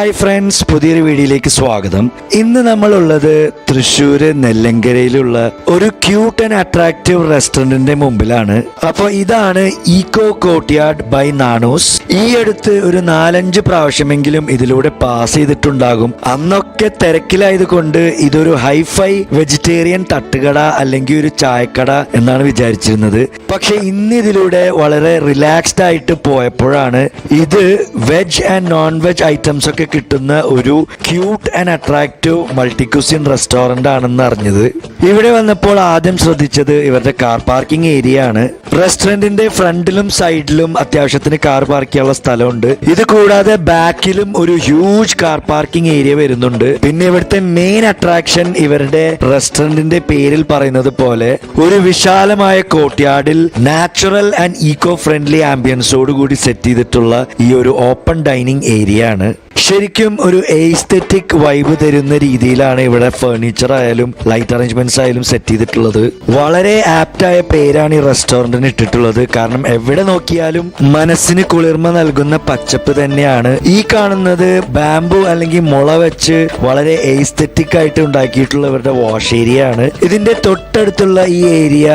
Hi friends, പുതിയൊരു വീഡിയോയിലേക്ക് സ്വാഗതം. ഇന്ന് നമ്മളുള്ളത് തൃശ്ശൂര് നെല്ലങ്കരയിലുള്ള ഒരു ക്യൂട്ട് ആൻഡ് അട്രാക്റ്റീവ് റെസ്റ്റോറന്റിന്റെ മുമ്പിലാണ്. അപ്പോൾ ഇതാണ് ഈക്കോ കോർട്ട്യാർഡ് ബൈ നാണോസ്. ഈ അടുത്ത് ഒരു 4-5 പ്രാവശ്യമെങ്കിലും ഇതിലൂടെ പാസ് ചെയ്തിട്ടുണ്ടാകും. അന്നൊക്കെ തിരക്കിലായത് കൊണ്ട് ഇതൊരു ഹൈഫൈ വെജിറ്റേറിയൻ തട്ടുകട അല്ലെങ്കിൽ ഒരു ചായക്കട എന്നാണ് വിചാരിച്ചിരുന്നത്. പക്ഷെ ഇന്ന് ഇതിലൂടെ വളരെ റിലാക്സ്ഡ് ആയിട്ട് പോയപ്പോഴാണ് ഇത് veg and non veg items ഒക്കെ കിട്ടുന്ന ഒരു cute and attractive multi cuisine restaurant ആണെന്ന് അറിഞ്ഞത്. ഇവിടെ വന്നപ്പോൾ ആദ്യം ശ്രദ്ധിച്ചത് ഇവരുടെ കാർ പാർക്കിംഗ് ഏരിയ ആണ്. റെസ്റ്റോറന്റിന്റെ ഫ്രണ്ടിലും സൈഡിലും അത്യാവശ്യത്തിന് കാർ പാർക്ക് ചെയ്യാനുള്ള സ്ഥലമുണ്ട്. ഇത് കൂടാതെ ബാക്കിലും ഒരു ഹ്യൂജ് കാർ പാർക്കിംഗ് ഏരിയ വരുന്നുണ്ട്. പിന്നെ ഇവിടുത്തെ മെയിൻ അട്രാക്ഷൻ ഇവരുടെ റെസ്റ്റോറന്റിന്റെ പേരിൽ പറയുന്നത് പോലെ ഒരു വിശാലമായ കോർട്ട്യാർഡിൽ നാച്ചുറൽ ആൻഡ് ഈക്കോ ഫ്രണ്ട്ലി ആംബിയൻസോട് കൂടി സെറ്റ് ചെയ്തിട്ടുള്ള ഈ ഒരു ഓപ്പൺ ഡൈനിങ് ഏരിയ ആണ്. ശരിക്കും ഒരു എസ്തെറ്റിക് വൈബ് തരുന്ന രീതിയിലാണ് ഇവിടെ ഫർണിച്ചർ ആയാലും ലൈറ്റ് അറേഞ്ച്മെന്റ്സ് ആയാലും സെറ്റ് ചെയ്തിട്ടുള്ളത്. വളരെ ആപ്റ്റായ പേരാണ് ഈ റെസ്റ്റോറന്റിന് ഇട്ടിട്ടുള്ളത്. കാരണം എവിടെ നോക്കിയാലും മനസ്സിന് കുളിർമ നൽകുന്ന പച്ചപ്പ് തന്നെയാണ്. ഈ കാണുന്നത് ബാംബു അല്ലെങ്കിൽ മുള വെച്ച് വളരെ എസ്തെറ്റിക് ആയിട്ട് ഉണ്ടാക്കിയിട്ടുള്ള ഇവരുടെ വാഷ് ഏരിയ ആണ്. ഇതിന്റെ തൊട്ടടുത്തുള്ള ഈ ഏരിയ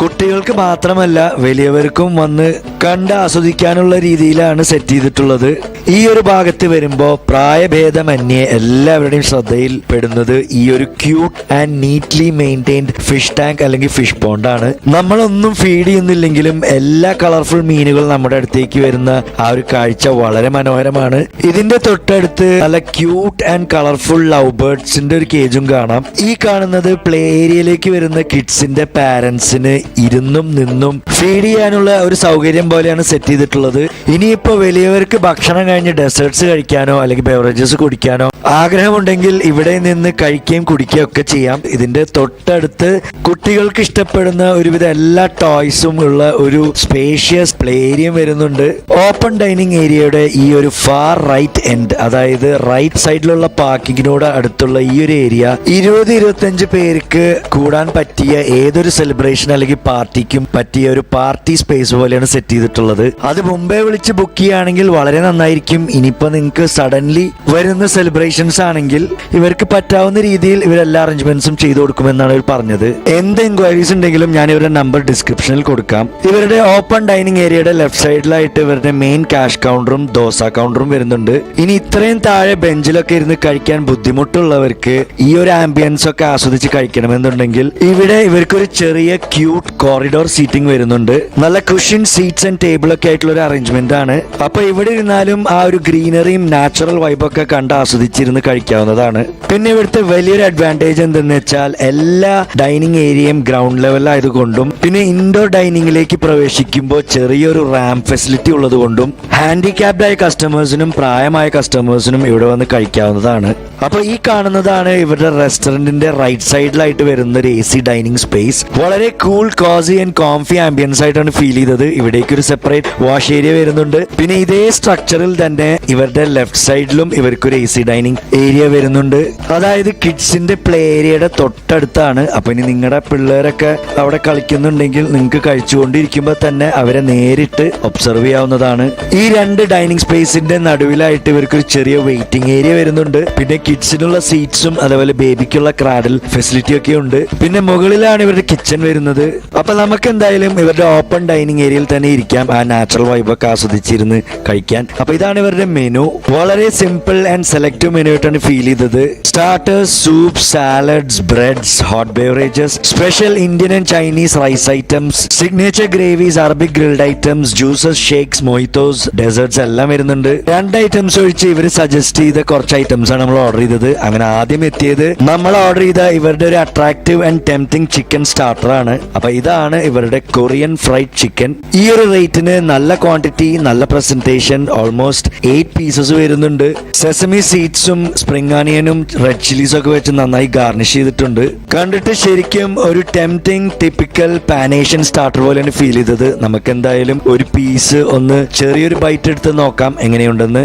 കുട്ടികൾക്ക് മാത്രമല്ല വലിയവർക്കും വന്ന് കണ്ട് ആസ്വദിക്കാനുള്ള രീതിയിലാണ് സെറ്റ് ചെയ്തിട്ടുള്ളത്. ഈ ഒരു ഭാഗത്ത് വരുമ്പോൾ പ്രായഭേദമന്യേ എല്ലാവരുടെയും ശ്രദ്ധയിൽ പെടുന്നത് ഈ ഒരു cute and neatly maintained fish tank അല്ലെങ്കിൽ ഫിഷ് പോണ്ട് ആണ്. നമ്മളൊന്നും ഫീഡ് ചെയ്യുന്നില്ലെങ്കിലും എല്ലാ കളർഫുൾ മീനുകൾ നമ്മുടെ അടുത്തേക്ക് വരുന്ന ആ ഒരു കാഴ്ച വളരെ മനോഹരമാണ്. ഇതിന്റെ തൊട്ടടുത്ത് നല്ല ക്യൂട്ട് ആൻഡ് കളർഫുൾ ലവ് ബേർഡ്സിന്റെ ഒരു കേജും കാണാം. ഈ കാണുന്നത് പ്ലേ ഏരിയയിലേക്ക് വരുന്ന കിഡ്സിന്റെ പാരന്റ്സിന് ഇരുന്നും നിന്നും ഫീഡ് ചെയ്യാനുള്ള ഒരു സൗകര്യം പോലെയാണ് സെറ്റ് ചെയ്തിട്ടുള്ളത്. ഇനിയിപ്പോ വലിയവർക്ക് ഭക്ഷണം കഴിഞ്ഞ് ഡെസേർട്സ് കഴിക്കാനോ അല്ലെങ്കിൽ ബെവറേജസ് കുടിക്കാനോ ആഗ്രഹമുണ്ടെങ്കിൽ ഇവിടെ നിന്ന് കഴിക്കുകയും കുടിക്കുകയും ഒക്കെ ചെയ്യാം. ഇതിന്റെ തൊട്ടടുത്ത് കുട്ടികൾക്ക് ഇഷ്ടപ്പെടുന്ന ഒരുവിധ എല്ലാ ടോയ്സും ഉള്ള ഒരു സ്പേഷ്യസ് പ്ലേ ഏരിയ വരുന്നുണ്ട്. ഓപ്പൺ ഡൈനിങ് ഏരിയയുടെ ഈ ഒരു ഫാർ റൈറ്റ് എൻഡ്, അതായത് റൈറ്റ് സൈഡിലുള്ള പാർക്കിങ്ങിനോട് അടുത്തുള്ള ഈ ഒരു ഏരിയ 20-25 പേർക്ക് കൂടാൻ പറ്റിയ ഏതൊരു സെലിബ്രേഷൻ അല്ലെങ്കിൽ പാർട്ടിക്കും പറ്റിയ ഒരു പാർട്ടി സ്പേസ് പോലെയാണ് സെറ്റ് ചെയ്തിട്ടുള്ളത്. അത് മുമ്പേ വിളിച്ച് ബുക്ക് ചെയ്യുകയാണെങ്കിൽ വളരെ നന്നായിരിക്കും. ഇനിയിപ്പോ നിങ്ങൾക്ക് സഡൻലി വരുന്ന സെലിബ്രേഷൻസ് ആണെങ്കിൽ ഇവർക്ക് പറ്റാവുന്ന രീതിയിൽ ഇവരെല്ലാ അറേഞ്ച്മെന്റ്സും ചെയ്തു കൊടുക്കുമെന്നാണ് ഇവർ പറഞ്ഞത്. എന്ത് എൻക്വയറീസ് ഉണ്ടെങ്കിലും ഞാൻ ഇവരുടെ നമ്പർ ഡിസ്ക്രിപ്ഷനിൽ കൊടുക്കാം. ഇവരുടെ ഓപ്പൺ ഡൈനിങ് ഏരിയയുടെ ലെഫ്റ്റ് സൈഡിലായിട്ട് ഇവരുടെ മെയിൻ ക്യാഷ് കൗണ്ടറും ദോശ കൗണ്ടറും വരുന്നുണ്ട്. ഇനി ഇത്രയും താഴെ ബെഞ്ചിലൊക്കെ ഇരുന്ന് കഴിക്കാൻ ബുദ്ധിമുട്ടുള്ളവർക്ക് ഈ ഒരു ആംബിയൻസ് ഒക്കെ ആസ്വദിച്ച് കഴിക്കണമെന്നുണ്ടെങ്കിൽ ഇവിടെ ഇവർക്ക് ഒരു ചെറിയ ക്യൂട്ട് കോറിഡോർ സീറ്റിംഗ് വരുന്നുണ്ട്. നല്ല കുഷൻ സീറ്റ്സ് ആൻഡ് ടേബിൾ ഒക്കെ ആയിട്ടുള്ള ഒരു അറേഞ്ച്മെന്റ് ആണ്. അപ്പൊ ഇവിടെ ഇരുന്നാലും ആ ഒരു ഗ്രീനറിയും നാച്ചുറൽ വൈബൊക്കെ കണ്ട് ആസ്വദിച്ചിരുന്ന് കഴിക്കാവുന്നതാണ്. പിന്നെ ഇവിടുത്തെ വലിയൊരു അഡ്വാൻറ്റേജ് എന്തെന്ന് വെച്ചാൽ എല്ലാ ഡൈനിങ് ഏരിയയും ഗ്രൗണ്ട് ലെവലായതുകൊണ്ടും പിന്നെ ഇൻഡോർ ഡൈനിങ്ങിലേക്ക് പ്രവേശിക്കുമ്പോൾ ചെറിയൊരു റാമ്പ് ഫെസിലിറ്റി ഉള്ളത് കൊണ്ടും ഹാൻഡിക്യാപ്ഡ് ആയ കസ്റ്റമേഴ്സിനും പ്രായമായ കസ്റ്റമേഴ്സിനും ഇവിടെ വന്ന് കഴിക്കാവുന്നതാണ്. അപ്പൊ ഈ കാണുന്നതാണ് ഇവരുടെ റെസ്റ്റോറന്റിന്റെ റൈറ്റ് സൈഡിലായിട്ട് വരുന്ന ഒരു AC ഡൈനിങ് സ്പേസ്. വളരെ cool, cosy and comfy ambience ആയിട്ടാണ് ഫീൽ ചെയ്തത്. ഇവിടേക്ക് ഒരു സെപ്പറേറ്റ് വാഷ് ഏരിയ വരുന്നുണ്ട്. പിന്നെ ഇതേ സ്ട്രക്ചറിൽ തന്നെ ഇവരുടെ ലെഫ്റ്റ് സൈഡിലും ഇവർക്കൊരു AC ഡൈനിങ് ഏരിയ വരുന്നുണ്ട്. അതായത് കിഡ്സിന്റെ പ്ലേ ഏരിയയുടെ തൊട്ടടുത്താണ്. അപ്പൊ ഇനി നിങ്ങളുടെ പിള്ളേരൊക്കെ അവിടെ കളിക്കുന്നുണ്ടെങ്കിൽ നിങ്ങൾക്ക് കഴിച്ചുകൊണ്ടിരിക്കുമ്പോൾ തന്നെ അവരെ നേരിട്ട് ഒബ്സർവ് ചെയ്യാവുന്നതാണ്. ഈ 2 ഡൈനിങ് സ്പേസിന്റെ നടുവിലായിട്ട് ഇവർക്കൊരു ചെറിയ വെയിറ്റിംഗ് ഏരിയ വരുന്നുണ്ട്. പിന്നെ കിഡ്സിനുള്ള സീറ്റ്സും അതേപോലെ ബേബിക്കുള്ള ക്രാഡിൽ ഫെസിലിറ്റി ഒക്കെ ഉണ്ട്. പിന്നെ മുകളിലാണ് ഇവരുടെ കിച്ചൺ വരുന്നത്. അപ്പൊ നമുക്ക് എന്തായാലും ഇവരുടെ ഓപ്പൺ ഡൈനിങ് ഏരിയയിൽ തന്നെ ഇരിക്കാം, ആ നാച്ചുറൽ വൈബൊക്കെ ആസ്വദിച്ചിരുന്ന് കഴിക്കാൻ. അപ്പൊ ഇതാണ് ഇവരുടെ മെനു. വളരെ സിമ്പിൾ ആൻഡ് സെലക്റ്റീവ് മെനു ആയിട്ടാണ് ഫീൽ ചെയ്തത്. Starters, soup, salads, breads, hot beverages, special Indian and Chinese rice items, signature gravies, Arabic grilled items, juices, shakes, mojitos, desserts എല്ലാം വരുന്നുണ്ട്. 2 ഐറ്റംസ് ഒഴിച്ച് ഇവർ സജസ്റ്റ് ചെയ്ത കുറച്ച് ഐറ്റംസ് ആണ് നമ്മൾ ഓർഡർ ചെയ്തത്. അങ്ങനെ ആദ്യം എത്തിയത് നമ്മൾ ഓർഡർ ചെയ്ത ഇവരുടെ ഒരു attractive and tempting chicken starter ആണ്. അപ്പൊ ഇതാണ് ഇവരുടെ കൊറിയൻ ഫ്രൈഡ് ചിക്കൻ. ഈ ഒരു റേറ്റിന് നല്ല ക്വാണ്ടിറ്റി, നല്ല പ്രസന്റേഷൻ, ഓൾമോസ്റ്റ് 8 പീസസ് വരുന്നുണ്ട്. സെസമി സീഡ്സും സ്പ്രിംഗ് ആനിയനും റെഡ് ചില്ലീസ് ഒക്കെ വെച്ച് നന്നായി ഗാർണിഷ് ചെയ്തിട്ടുണ്ട്. കണ്ടിട്ട് ശരിക്കും ഒരു ടെംപ്റ്റിംഗ് ടിപ്പിക്കൽ പാനേഷ്യൻ സ്റ്റാർട്ടർ പോലെയാണ് ഫീൽ ചെയ്തത്. നമുക്ക് എന്തായാലും ഒരു പീസ് ഒന്ന് ചെറിയൊരു ബൈറ്റ് എടുത്ത് നോക്കാം എങ്ങനെയുണ്ടെന്ന്.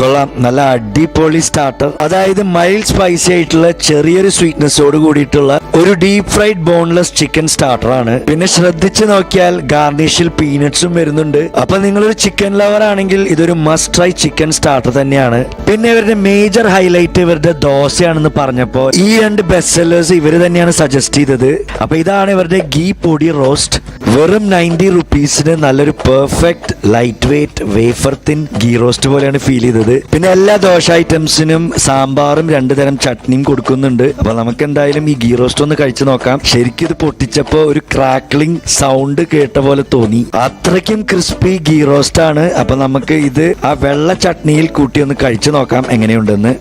കൊള്ളാം, നല്ല അടിപൊളി സ്റ്റാർട്ടർ. അതായത് മൈൽഡ് സ്പൈസി ആയിട്ടുള്ള ചെറിയൊരു സ്വീറ്റ്നെസ്സോട് കൂടിയിട്ടുള്ള ഒരു deep fried boneless chicken starter ആണ്. പിന്നെ ശ്രദ്ധിച്ച് നോക്കിയാൽ ഗാർണിഷിൽ പീനട്സും വരുന്നുണ്ട്. അപ്പൊ നിങ്ങളൊരു ചിക്കൻ ലവർ ആണെങ്കിൽ ഇതൊരു മസ്റ്റ് ട്രൈ ചിക്കൻ സ്റ്റാർട്ടർ തന്നെയാണ്. പിന്നെ ഇവരുടെ മേജർ ഹൈലൈറ്റ് ഇവരുടെ ദോശയാണെന്ന് പറഞ്ഞപ്പോ ഈ രണ്ട് ബെസ്റ്റ് സെല്ലേഴ്സ് ഇവര് തന്നെയാണ് സജസ്റ്റ് ചെയ്തത്. അപ്പൊ ഇതാണ് ഇവരുടെ ഗീ പൊടി റോസ്റ്റ്. വെറും 90 റുപ്പീസിന് നല്ലൊരു perfect light weight wafer thin ghee roast പോലെയാണ് ഫീൽ ചെയ്തത്. പിന്നെ എല്ലാ ദോശ ഐറ്റംസിനും സാമ്പാറും 2 തരം ചട്നിയും കൊടുക്കുന്നുണ്ട്. അപ്പൊ നമുക്ക് എന്തായാലും ഈ ഗീ റോസ്റ്റ് ഒന്ന് കഴിച്ചു നോക്കാം. ശരിക്കും ഇത് പൊട്ടിച്ചപ്പോ ഒരു ക്രാക്ലിംഗ് സൗണ്ട് കേട്ട പോലെ തോന്നി. അത്രയ്ക്കും ക്രിസ്പി ഗീ റോസ്റ്റ് ആണ്. അപ്പൊ നമുക്ക് ഇത് ആ വെള്ള ചട്നിയിൽ കൂട്ടി ഒന്ന് കഴിച്ചു നോക്കാം എങ്ങനെയുണ്ടെന്ന്.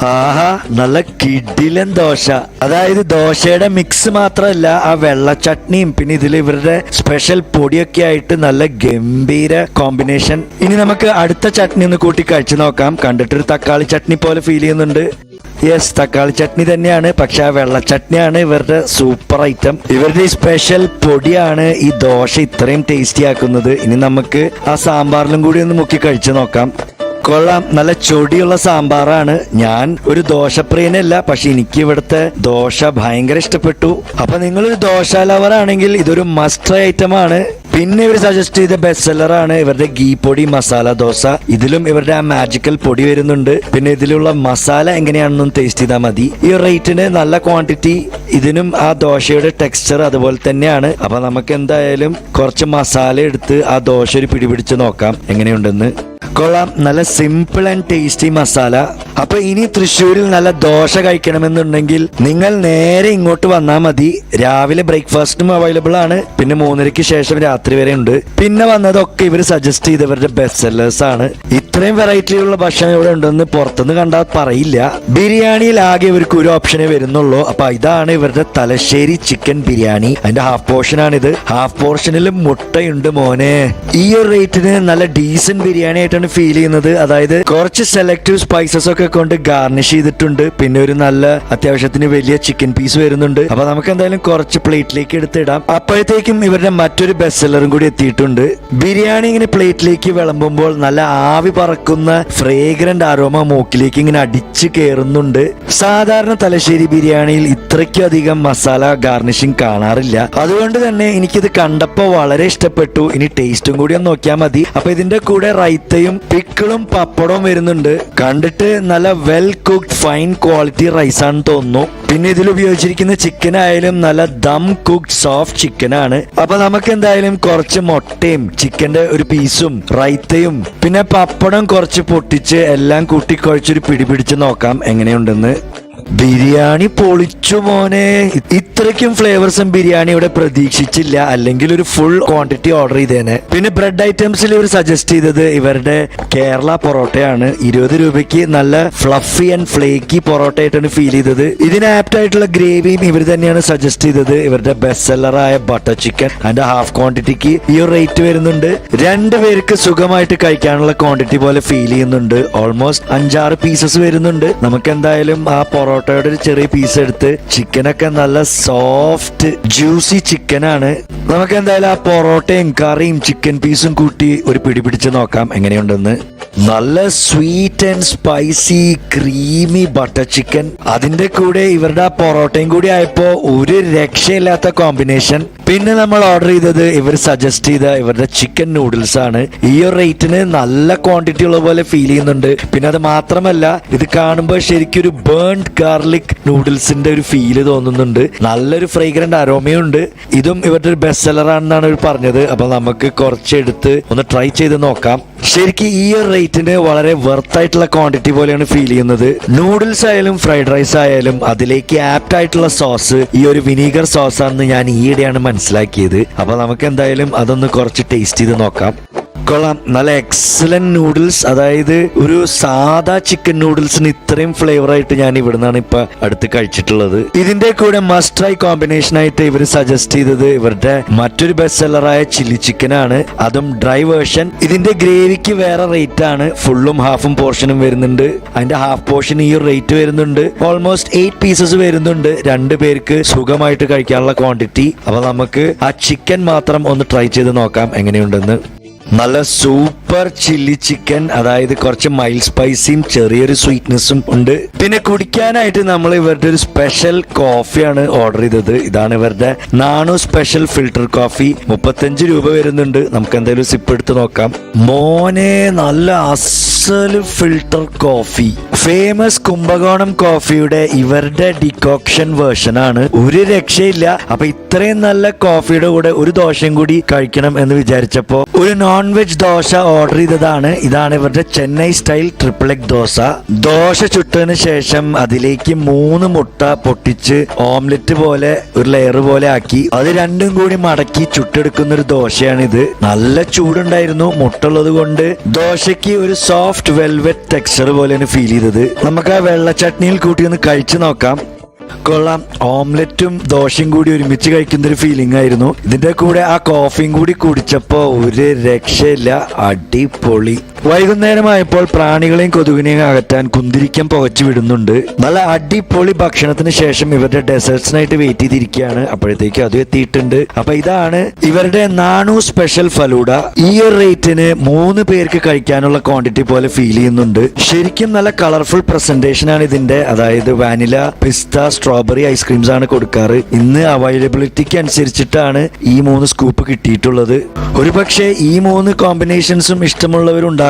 ആഹാ, നല്ല കിടിലൻ ദോശ. അതായത് ദോശയുടെ മിക്സ് മാത്രമല്ല, ആ വെള്ള ചട്നിയും പിന്നെ ഇതിൽ ഇവരുടെ സ്പെഷ്യൽ പൊടിയൊക്കെ ആയിട്ട് നല്ല ഗംഭീര കോമ്പിനേഷൻ. ഇനി നമുക്ക് അടുത്ത ചട്നി ഒന്ന് കൂട്ടി കഴിച്ചു നോക്കാം. കണ്ടിട്ടൊരു തക്കാളി ചട്നി പോലെ ഫീൽ ചെയ്യുന്നുണ്ട്. യെസ്, തക്കാളി ചട്നി തന്നെയാണ്, പക്ഷെ ആ വെള്ള ചട്നിയാണ് ഇവരുടെ സൂപ്പർ ഐറ്റം. ഇവരുടെ സ്പെഷ്യൽ പൊടിയാണ് ഈ ദോശ ഇത്രയും ടേസ്റ്റി ആക്കുന്നത്. ഇനി നമുക്ക് ആ സാമ്പാറിലും കൂടി ഒന്ന് മുക്കി കഴിച്ചു നോക്കാം. കൊള്ളാം, നല്ല ചൊടിയുള്ള സാമ്പാറാണ്. ഞാൻ ഒരു ദോശപ്രിയനല്ല, പക്ഷെ എനിക്ക് ഇവിടുത്തെ ദോശ ഭയങ്കര ഇഷ്ടപ്പെട്ടു. അപ്പൊ നിങ്ങളൊരു ദോശ ലവർ ആണെങ്കിൽ ഇതൊരു മസ്റ്റ് ട്രൈ ഐറ്റം ആണ്. പിന്നെ ഇവർ സജസ്റ്റ് ചെയ്ത ബെസ്റ്റ് സെല്ലർ ആണ് ഇവരുടെ ഗീ പൊടി മസാല ദോശ. ഇതിലും ഇവരുടെ ആ മാജിക്കൽ പൊടി വരുന്നുണ്ട്. പിന്നെ ഇതിലുള്ള മസാല എങ്ങനെയാണെന്നും ടേസ്റ്റ് ചെയ്താൽ മതി. ഈ റേറ്റിന് നല്ല ക്വാണ്ടിറ്റി. ഇതിനും ആ ദോശയുടെ ടെക്സ്ചർ അതുപോലെ തന്നെയാണ്. അപ്പൊ നമുക്ക് എന്തായാലും കുറച്ച് മസാല എടുത്ത് ആ ദോശ ഒരു പിടിപിടിച്ച് നോക്കാം എങ്ങനെയുണ്ടെന്ന്. കൊള്ളാം, നല്ല സിമ്പിൾ ആൻഡ് ടേസ്റ്റി മസാല. അപ്പൊ ഇനി തൃശ്ശൂരിൽ നല്ല ദോശ കഴിക്കണമെന്നുണ്ടെങ്കിൽ നിങ്ങൾ നേരെ ഇങ്ങോട്ട് വന്നാൽ മതി. രാവിലെ ബ്രേക്ക്ഫാസ്റ്റും അവൈലബിൾ ആണ്. പിന്നെ 3:30 ശേഷം രാത്രി വരെ ഉണ്ട്. പിന്നെ വന്നതൊക്കെ ഇവർ സജസ്റ്റ് ചെയ്തവരുടെ ബെസ്റ്റ് സെല്ലേഴ്സ് ആണ്. ഇത്രയും വെറൈറ്റിയുള്ള ഭക്ഷണം ഇവിടെ ഉണ്ടെന്ന് പുറത്തുനിന്ന് കണ്ടാൽ പറയില്ല. ബിരിയാണിയിൽ ആകെ ഇവർക്ക് ഒരു ഓപ്ഷനേ വരുന്നുള്ളൂ. അപ്പൊ ഇതാണ് ഇവരുടെ തലശ്ശേരി ചിക്കൻ ബിരിയാണി. അതിന്റെ ഹാഫ് പോർഷൻ ആണിത്. ഹാഫ് പോർഷനിൽ മുട്ടയുണ്ട് മോനെ. ഈ ഒരു റേറ്റിന് നല്ല ഡീസന്റ് ബിരിയാണി ആയിട്ടാണ് ഫീൽ ചെയ്യുന്നത്. അതായത് കുറച്ച് സെലക്റ്റീവ് സ്പൈസസ് ഒക്കെ കൊണ്ട് ഗാർണിഷ് ചെയ്തിട്ടുണ്ട്. പിന്നെ ഒരു നല്ല അത്യാവശ്യത്തിന് വലിയ ചിക്കൻ പീസ് വരുന്നുണ്ട്. അപ്പൊ നമുക്ക് എന്തായാലും കുറച്ച് പ്ലേറ്റിലേക്ക് എടുത്തിടാം. അപ്പോഴത്തേക്കും ഇവരുടെ മറ്റൊരു ബെസ്റ്റ് സെല്ലറും കൂടി എത്തിയിട്ടുണ്ട്. ബിരിയാണി ഇങ്ങനെ പ്ലേറ്റിലേക്ക് വിളമ്പുമ്പോൾ നല്ല ആവി പറക്കുന്ന ഫ്രേഗ്രന്റ് അരോമ മൂക്കിലേക്ക് ഇങ്ങനെ അടിച്ചു കയറുന്നുണ്ട്. സാധാരണ തലശ്ശേരി ബിരിയാണിയിൽ ഇത്രയ്ക്കും അധികം മസാല ഗാർണിഷിംഗ് കാണാറില്ല. അതുകൊണ്ട് തന്നെ എനിക്കിത് കണ്ടപ്പോ വളരെ ഇഷ്ടപ്പെട്ടു. ഇനി ടേസ്റ്റും കൂടി ഒന്ന് നോക്കിയാൽ മതി. അപ്പൊ ഇതിന്റെ കൂടെ റൈത്തയും പിക്കിളും പപ്പടവും വരുന്നുണ്ട്. കണ്ടിട്ട് നല്ല well cooked fine quality rice ആണെന്ന് തോന്നുന്നു. പിന്നെ ഇതിൽ ഉപയോഗിച്ചിരിക്കുന്ന ചിക്കൻ ആയാലും നല്ല ദം കുക്ക്ഡ് സോഫ്റ്റ് ചിക്കൻ ആണ്. അപ്പൊ നമുക്ക് എന്തായാലും കുറച്ച് മുട്ടയും ചിക്കന്റെ ഒരു പീസും റൈത്തയും പിന്നെ പപ്പടം കുറച്ച് പൊട്ടിച്ച് എല്ലാം കൂട്ടി കുഴച്ചൊരു പിടിപിടിച്ച് നോക്കാം എങ്ങനെയുണ്ടെന്ന്. ബിരിയാണി പൊളിച്ചു മോനെ. ഇത്രയ്ക്കും ഫ്ലേവേഴ്സും ബിരിയാണി ഇവിടെ പ്രതീക്ഷിച്ചില്ല. അല്ലെങ്കിൽ ഒരു ഫുൾ ക്വാണ്ടിറ്റി ഓർഡർ ചെയ്തേനെ. പിന്നെ ബ്രെഡ് ഐറ്റംസിൽ ഇവർ സജസ്റ്റ് ചെയ്തത് ഇവരുടെ കേരള പൊറോട്ടയാണ്. 20 രൂപയ്ക്ക് നല്ല ഫ്ലഫി ആൻഡ് ഫ്ലേക്കി പൊറോട്ട ആയിട്ടാണ് ഫീൽ ചെയ്തത്. ഇതിന് ആപ്റ്റ് ആയിട്ടുള്ള ഗ്രേവിയും ഇവർ തന്നെയാണ് സജസ്റ്റ് ചെയ്തത്. ഇവരുടെ ബെസ്റ്റ് സെല്ലറായ ബട്ടർ ചിക്കൻ അതിന്റെ ഹാഫ് ക്വാണ്ടിറ്റിക്ക് ഈ ഒരു റേറ്റ് വരുന്നുണ്ട്. 2 പേർക്ക് സുഖമായിട്ട് കഴിക്കാനുള്ള ക്വാണ്ടിറ്റി പോലെ ഫീൽ ചെയ്യുന്നുണ്ട്. ഓൾമോസ്റ്റ് 5-6 പീസസ് വരുന്നുണ്ട്. നമുക്ക് എന്തായാലും ആ പൊറോട്ടയുടെ ഒരു ചെറിയ പീസ് എടുത്ത്, ചിക്കനൊക്കെ നല്ല സോഫ്റ്റ് ജ്യൂസി ചിക്കൻ ആണ്. നമുക്ക് എന്തായാലും ആ പൊറോട്ടയും കറിയും ചിക്കൻ പീസും കൂട്ടി ഒരു പിടിപിടിച്ച് നോക്കാം എങ്ങനെയുണ്ടെന്ന്. നല്ല sweet and spicy creamy butter chicken. അതിന്റെ കൂടെ ഇവരുടെ ആ പൊറോട്ടയും കൂടി ആയപ്പോ ഒരു രക്ഷയില്ലാത്ത കോമ്പിനേഷൻ. പിന്നെ നമ്മൾ ഓർഡർ ചെയ്തത് ഇവർ സജസ്റ്റ് ചെയ്ത ഇവരുടെ ചിക്കൻ നൂഡിൽസ് ആണ്. ഈ ഒരു റേറ്റിന് നല്ല ക്വാണ്ടിറ്റി ഉള്ള പോലെ ഫീൽ ചെയ്യുന്നുണ്ട്. പിന്നെ അത് മാത്രമല്ല, ഇത് കാണുമ്പോൾ ശരിക്കും ഒരു ബേൺഡ് ഗാർലിക് നൂഡിൽസിന്റെ ഒരു ഫീല് തോന്നുന്നുണ്ട്. നല്ലൊരു ഫ്രേഗ്രന്റ് അരോമയുണ്ട്. ഇതും ഇവരുടെ ഒരു ബെസ്റ്റ് സെല്ലർ ആണെന്നാണ് ഇവർ പറഞ്ഞത്. അപ്പൊ നമുക്ക് കുറച്ചെടുത്ത് ഒന്ന് ട്രൈ ചെയ്ത് നോക്കാം. ശരിക്കും ഈ ഒരു റേറ്റിന് വളരെ വെർത്ത് ആയിട്ടുള്ള ക്വാണ്ടിറ്റി പോലെയാണ് ഫീൽ ചെയ്യുന്നത്. നൂഡിൽസ് ആയാലും ഫ്രൈഡ് റൈസ് ആയാലും അതിലേക്ക് ആപ്റ്റ് ആയിട്ടുള്ള സോസ് ഈ ഒരു വിനീഗർ സോസ് ആണെന്ന് ഞാൻ ഈയിടെയാണ് മനസ്സിലാക്കിയത്. അപ്പൊ നമുക്ക് എന്തായാലും അതൊന്ന് കുറച്ച് ടേസ്റ്റ് ചെയ്ത് നോക്കാം. കൊള്ളാം, നല്ല എക്സലന്റ് നൂഡിൽസ്. അതായത് ഒരു സാധാ ചിക്കൻ നൂഡിൽസിന് ഇത്രയും ഫ്ലേവർ ആയിട്ട് ഞാൻ ഇവിടുന്നാണ് ഇപ്പൊ അടുത്ത് കഴിച്ചിട്ടുള്ളത്. ഇതിന്റെ കൂടെ മസ്റ്റ് ട്രൈ കോമ്പിനേഷൻ ആയിട്ട് ഇവർ സജസ്റ്റ് ചെയ്തത് ഇവരുടെ മറ്റൊരു ബെസ്റ്റ് സെല്ലറായ ചില്ലി ചിക്കൻ ആണ്. അതും ഡ്രൈ വേർഷൻ. ഇതിന്റെ ഗ്രേവിക്ക് വേറെ റേറ്റ് ആണ്. ഫുള്ളും ഹാഫും പോർഷനും വരുന്നുണ്ട്. അതിന്റെ ഹാഫ് പോർഷൻ ഈ റേറ്റ് വരുന്നുണ്ട്. ഓൾമോസ്റ്റ് 8 പീസസ് വരുന്നുണ്ട്. 2 പേർക്ക് സുഖമായിട്ട് കഴിക്കാനുള്ള ക്വാണ്ടിറ്റി. അപ്പൊ നമുക്ക് ആ ചിക്കൻ മാത്രം ഒന്ന് ട്രൈ ചെയ്ത് നോക്കാം എങ്ങനെയുണ്ടെന്ന്. നല്ല സൂപ്പർ പെപ്പർ ചില്ലി ചിക്കൻ, അതായത് കുറച്ച് മൈൽഡ് സ്പൈസിയും ചെറിയൊരു സ്വീറ്റ്നെസ്സും ഉണ്ട്. പിന്നെ കുടിക്കാനായിട്ട് നമ്മൾ ഇവരുടെ ഒരു സ്പെഷ്യൽ കോഫിയാണ് ഓർഡർ ചെയ്തത്. ഇതാണ് ഇവരുടെ നാണു സ്പെഷ്യൽ ഫിൽട്ടർ കോഫി. 35 രൂപ വരുന്നുണ്ട്. നമുക്ക് എന്തായാലും സിപ്പ് എടുത്ത് നോക്കാം. മോനെ, നല്ല അസല് ഫിൽട്ടർ കോഫി. ഫേമസ് കുംഭകോണം കോഫിയുടെ ഇവരുടെ ഡിക്കോക്ഷൻ വേർഷൻ ആണ്. ഒരു രക്ഷയില്ല. അപ്പൊ ഇത്രയും നല്ല കോഫിയുടെ കൂടെ ഒരു ദോശയും കൂടി കഴിക്കണം എന്ന് വിചാരിച്ചപ്പോ ഒരു നോൺ വെജ് ദോശ ഓർഡർ ചെയ്തതാണ്. ഇതാണ് ഇവരുടെ Chennai style triple egg dosa. Dosa ചുട്ടതിന് ശേഷം അതിലേക്ക് 3 മുട്ട പൊട്ടിച്ച് ഓംലെറ്റ് പോലെ ഒരു ലെയർ പോലെ ആക്കി അത് രണ്ടും കൂടി മടക്കി ചുട്ടെടുക്കുന്ന ഒരു ദോശയാണ് ഇത്. നല്ല ചൂടുണ്ടായിരുന്നു. മുട്ട ഉള്ളത് കൊണ്ട് ദോശയ്ക്ക് ഒരു സോഫ്റ്റ് വെൽവെറ്റ് ടെക്സ്ചർ പോലെയാണ് ഫീൽ ചെയ്തത്. നമുക്ക് ആ വെള്ള ചട്നിയിൽ കൂട്ടി ഒന്ന് കഴിച്ചു നോക്കാം. കൊള്ളാം. ഓംലെറ്റും ദോശയും കൂടി ഒരുമിച്ച് കഴിക്കുന്ന ഒരു ഫീലിംഗ് ആയിരുന്നു. ഇതിന്റെ കൂടെ ആ കോഫിയും കൂടി കുടിച്ചപ്പോ ഒരു രക്ഷയില്ല. അടിപൊളി. വൈകുന്നേരമായപ്പോൾ പ്രാണികളെയും കൊതുകിനെയും അകറ്റാൻ കുന്തിരിക്കം പുകച്ചു വിടുന്നുണ്ട്. നല്ല അടിപൊളി ഭക്ഷണത്തിന് ശേഷം ഇവരുടെ ഡെസേർട്സിനായിട്ട് വെയിറ്റ് ചെയ്തിരിക്കുകയാണ്. അപ്പോഴത്തേക്ക് അത് എത്തിയിട്ടുണ്ട്. അപ്പൊ ഇതാണ് ഇവരുടെ നാണു സ്പെഷ്യൽ ഫലൂഡ. ഈ ഒരു റേറ്റിന് 3 പേർക്ക് കഴിക്കാനുള്ള ക്വാണ്ടിറ്റി പോലെ ഫീൽ ചെയ്യുന്നുണ്ട്. ശരിക്കും നല്ല കളർഫുൾ പ്രസന്റേഷൻ ആണ് ഇതിന്റെ. അതായത് വാനില, പിസ്ത, സ്ട്രോബെറി ഐസ്ക്രീംസ് ആണ് കൊടുക്കാറ്. ഇന്ന് അവൈലബിലിറ്റിക്ക് അനുസരിച്ചിട്ടാണ് ഈ 3 സ്കൂപ്പ് കിട്ടിയിട്ടുള്ളത്. ഒരു പക്ഷേ ഈ 3 കോമ്പിനേഷൻസും ഇഷ്ടമുള്ളവരുണ്ടാകും.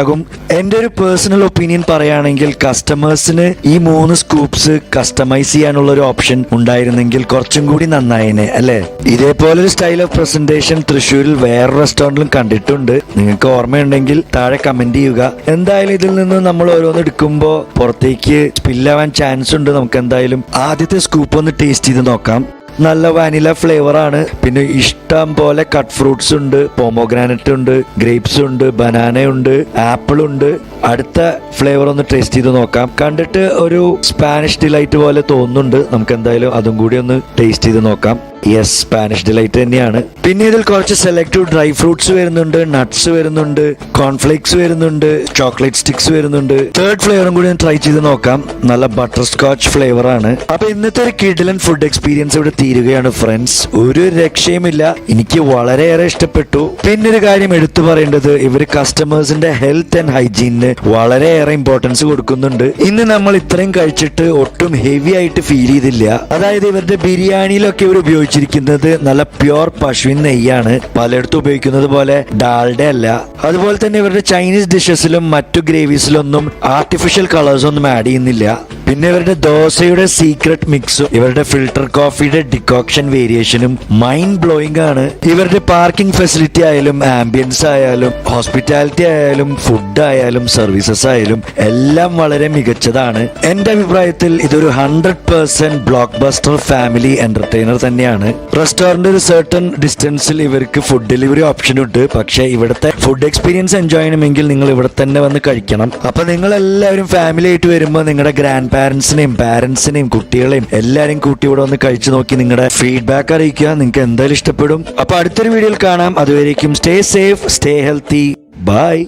എന്റെ ഒരു പേഴ്സണൽ ഒപ്പീനിയൻ പറയുകയാണെങ്കിൽ കസ്റ്റമേഴ്സിന് ഈ 3 സ്കൂപ്സ് കസ്റ്റമൈസ് ചെയ്യാനുള്ള ഒരു ഓപ്ഷൻ ഉണ്ടായിരുന്നെങ്കിൽ കുറച്ചും കൂടി നന്നായേനെ, അല്ലെ? ഇതേപോലൊരു സ്റ്റൈൽ ഓഫ് പ്രസന്റേഷൻ തൃശ്ശൂരിൽ വേറെ റെസ്റ്റോറന്റിലും കണ്ടിട്ടുണ്ട്. നിങ്ങൾക്ക് ഓർമ്മയുണ്ടെങ്കിൽ താഴെ കമന്റ് ചെയ്യുക. എന്തായാലും ഇതിൽ നിന്ന് നമ്മൾ ഓരോന്ന് എടുക്കുമ്പോൾ പുറത്തേക്ക് സ്പില്ലാവാൻ ചാൻസ് ഉണ്ട്. നമുക്ക് എന്തായാലും ആദ്യത്തെ സ്കൂപ്പ് ഒന്ന് ടേസ്റ്റ് ചെയ്ത് നോക്കാം. നല്ല വാനില ഫ്ലേവർ ആണ്. പിന്നെ ഇഷ്ടം പോലെ കട്ട് ഫ്രൂട്ട്സ് ഉണ്ട്, പോമോഗ്രാനറ്റ് ഉണ്ട്, ഗ്രേപ്സ് ഉണ്ട്, ബനാന ഉണ്ട്, ആപ്പിൾ ഉണ്ട്. അടുത്ത ഫ്ലേവർ ഒന്ന് ടേസ്റ്റ് ചെയ്ത് നോക്കാം. കണ്ടിട്ട് ഒരു സ്പാനിഷ് ഡിലൈറ്റ് പോലെ തോന്നുന്നുണ്ട്. നമുക്ക് എന്തായാലും അതും കൂടി ഒന്ന് ടേസ്റ്റ് ചെയ്ത് നോക്കാം. യെസ്, സ്പാനിഷ് ഡിലൈറ്റ് തന്നെയാണ്. പിന്നെ ഇതിൽ കുറച്ച് സെലക്റ്റീവ് ഡ്രൈ ഫ്രൂട്ട്സ് വരുന്നുണ്ട്, നട്ട്സ് വരുന്നുണ്ട്, കോൺഫ്ലേക്സ് വരുന്നുണ്ട്, ചോക്ലേറ്റ് സ്റ്റിക്സ് വരുന്നുണ്ട്. തേർഡ് ഫ്ലേവറും കൂടി ട്രൈ ചെയ്ത് നോക്കാം. നല്ല ബട്ടർ സ്കോച്ച് ഫ്ലേവർ ആണ്. അപ്പൊ ഇന്നത്തെ ഒരു കിഡിലൻ ഫുഡ് എക്സ്പീരിയൻസ് ഇവിടെ തീരുകയാണ് ഫ്രണ്ട്സ്. ഒരു രക്ഷയുമില്ല. എനിക്ക് വളരെയേറെ ഇഷ്ടപ്പെട്ടു. പിന്നെ ഒരു കാര്യം എടുത്തു പറയേണ്ടത്, ഇവർ കസ്റ്റമേഴ്സിന്റെ ഹെൽത്ത് ആൻഡ് ഹൈജീനിന് വളരെയേറെ ഇമ്പോർട്ടൻസ് കൊടുക്കുന്നുണ്ട്. ഇന്ന് നമ്മൾ ഇത്രയും കഴിച്ചിട്ട് ഒട്ടും ഹെവി ആയിട്ട് ഫീൽ ചെയ്തില്ല. അതായത് ഇവരുടെ ബിരിയാണിയിലൊക്കെ ഇവർ ഉപയോഗിച്ചിരിക്കുന്നത് നല്ല പ്യോർ പശുവിൻ നെയ്യാണ്. പലയിടത്തും ഉപയോഗിക്കുന്നത് പോലെ ഡാൽഡ അല്ല. അതുപോലെ തന്നെ ഇവരുടെ ചൈനീസ് ഡിഷസിലും മറ്റു ഗ്രേവീസിലൊന്നും ആർട്ടിഫിഷ്യൽ കളേഴ്സ് ഒന്നും ആഡ് ചെയ്യുന്നില്ല. പിന്നെ ഇവരുടെ ദോശയുടെ സീക്രട്ട് മിക്സും ഇവരുടെ ഫിൽട്ടർ കോഫിയുടെ ഡിക്കോക്ഷൻ വേരിയേഷനും മൈൻഡ് ബ്ലോയിങ് ആണ്. ഇവരുടെ പാർക്കിംഗ് ഫെസിലിറ്റി ആയാലും ആംബിയൻസ് ആയാലും ഹോസ്പിറ്റാലിറ്റി ആയാലും ഫുഡ് ആയാലും സർവീസസ് ആയാലും എല്ലാം വളരെ മികച്ചതാണ്. എന്റെ അഭിപ്രായത്തിൽ ഇതൊരു 100% ബ്ലോക്ക് ബസ്റ്റർ ഫാമിലി എന്റർടൈനർ തന്നെയാണ്. റെസ്റ്റോറന്റ് ഒരു സർട്ടൺ ഡിസ്റ്റൻസിൽ ഇവർക്ക് ഫുഡ് ഡെലിവറി ഓപ്ഷൻ ഉണ്ട്. പക്ഷേ ഇവിടുത്തെ ഫുഡ് എക്സ്പീരിയൻസ് എൻജോയ് ചെയ്യണമെങ്കിൽ നിങ്ങൾ ഇവിടെ തന്നെ വന്ന് കഴിക്കണം. അപ്പൊ നിങ്ങൾ എല്ലാവരും ഫാമിലി ആയിട്ട് വരുമ്പോൾ നിങ്ങളുടെ ഗ്രാൻഡ് പാരന്റ്സിനെയും പാരന്റ്സിനെയും കുട്ടികളെയും എല്ലാവരും കൂട്ടി ഇവിടെ വന്ന് കഴിച്ചു നോക്കി നിങ്ങളുടെ ഫീഡ്ബാക്ക് അറിയിക്കുക. നിങ്ങൾക്ക് എന്തായാലും ഇഷ്ടപ്പെടും. അപ്പൊ അടുത്തൊരു വീഡിയോയിൽ കാണാം. അതുവരേക്കും stay safe, stay healthy. By.